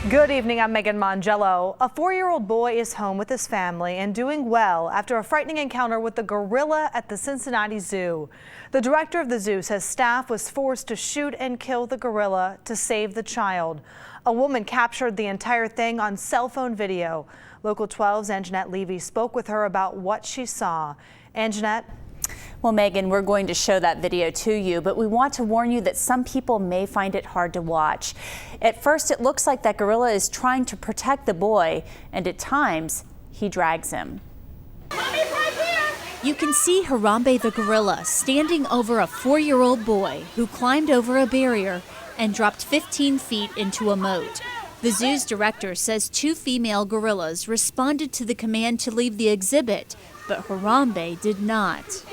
Good evening, I'm Megan Mongello. A 4-year-old boy is home with his family and doing well after a frightening encounter with the gorilla at the Cincinnati Zoo. The director of the zoo says staff was forced to shoot and kill the gorilla to save the child. A woman captured the entire thing on cell phone video. Local 12's Angenette Levy spoke with her about what she saw. Angenette? Well, Megan, we're going to show that video to you, but we want to warn you that some people may find it hard to watch. At first, it looks like that gorilla is trying to protect the boy, and at times, he drags him. Mommy's right here. You can see Harambe the gorilla standing over a 4-year-old boy who climbed over a barrier and dropped 15 feet into a moat. The zoo's director says 2 female gorillas responded to the command to leave the exhibit, but Harambe did not.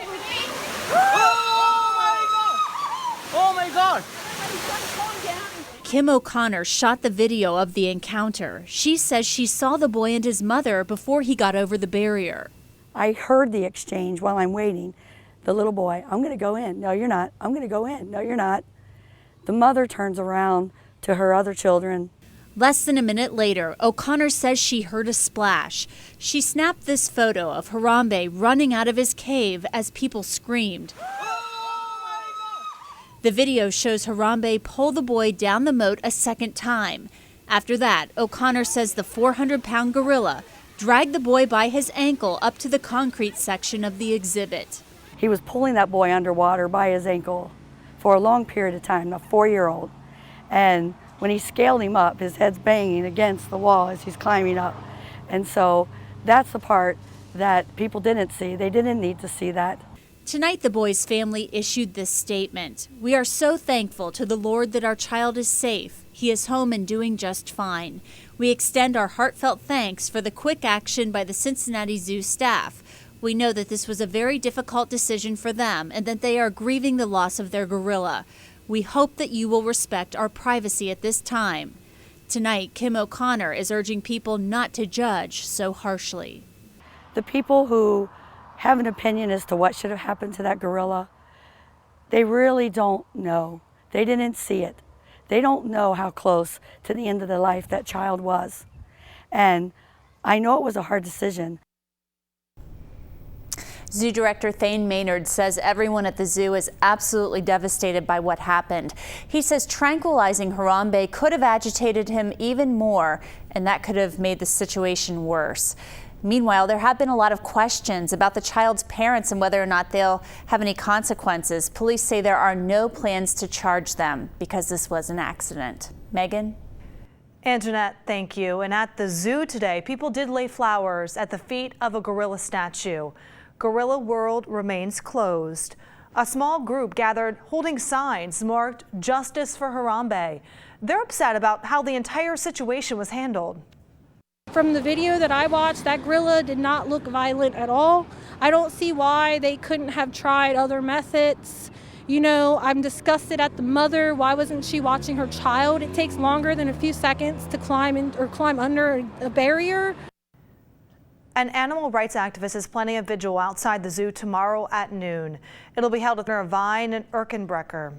Oh my God! Kim O'Connor shot the video of the encounter. She says she saw the boy and his mother before he got over the barrier. I heard the exchange while I'm waiting. The little boy, I'm going to go in. No, you're not. I'm going to go in. No, you're not. The mother turns around to her other children. Less than a minute later, O'Connor says she heard a splash. She snapped this photo of Harambe running out of his cave as people screamed. The video shows Harambe pull the boy down the moat a second time. After that, O'Connor says the 400-pound gorilla dragged the boy by his ankle up to the concrete section of the exhibit. He was pulling that boy underwater by his ankle for a long period of time, a 4-year-old. And when he scaled him up, his head's banging against the wall as he's climbing up. And so that's the part that people didn't see. They didn't need to see that. Tonight, the boy's family issued this statement. We are so thankful to the Lord that our child is safe. He is home and doing just fine. We extend our heartfelt thanks for the quick action by the Cincinnati Zoo staff. We know that this was a very difficult decision for them and that they are grieving the loss of their gorilla. We hope that you will respect our privacy at this time. Tonight, Kim O'Connor is urging people not to judge so harshly. The people who have an opinion as to what should have happened to that gorilla, they really don't know. They didn't see it. They don't know how close to the end of their life that child was. And I know it was a hard decision. Zoo Director Thayne Maynard says everyone at the zoo is absolutely devastated by what happened. He says tranquilizing Harambe could have agitated him even more, and that could have made the situation worse. Meanwhile, there have been a lot of questions about the child's parents and whether or not they'll have any consequences. Police say there are no plans to charge them because this was an accident. Megan? Angenette, thank you. And at the zoo today, people did lay flowers at the feet of a gorilla statue. Gorilla World remains closed. A small group gathered holding signs marked Justice for Harambe. They're upset about how the entire situation was handled. From the video that I watched, that gorilla did not look violent at all. I don't see why they couldn't have tried other methods. You know, I'm disgusted at the mother. Why wasn't she watching her child? It takes longer than a few seconds to climb in or climb under a barrier. An animal rights activist is planning a vigil outside the zoo tomorrow at noon. It'll be held at Irvine and Erkenbrecher.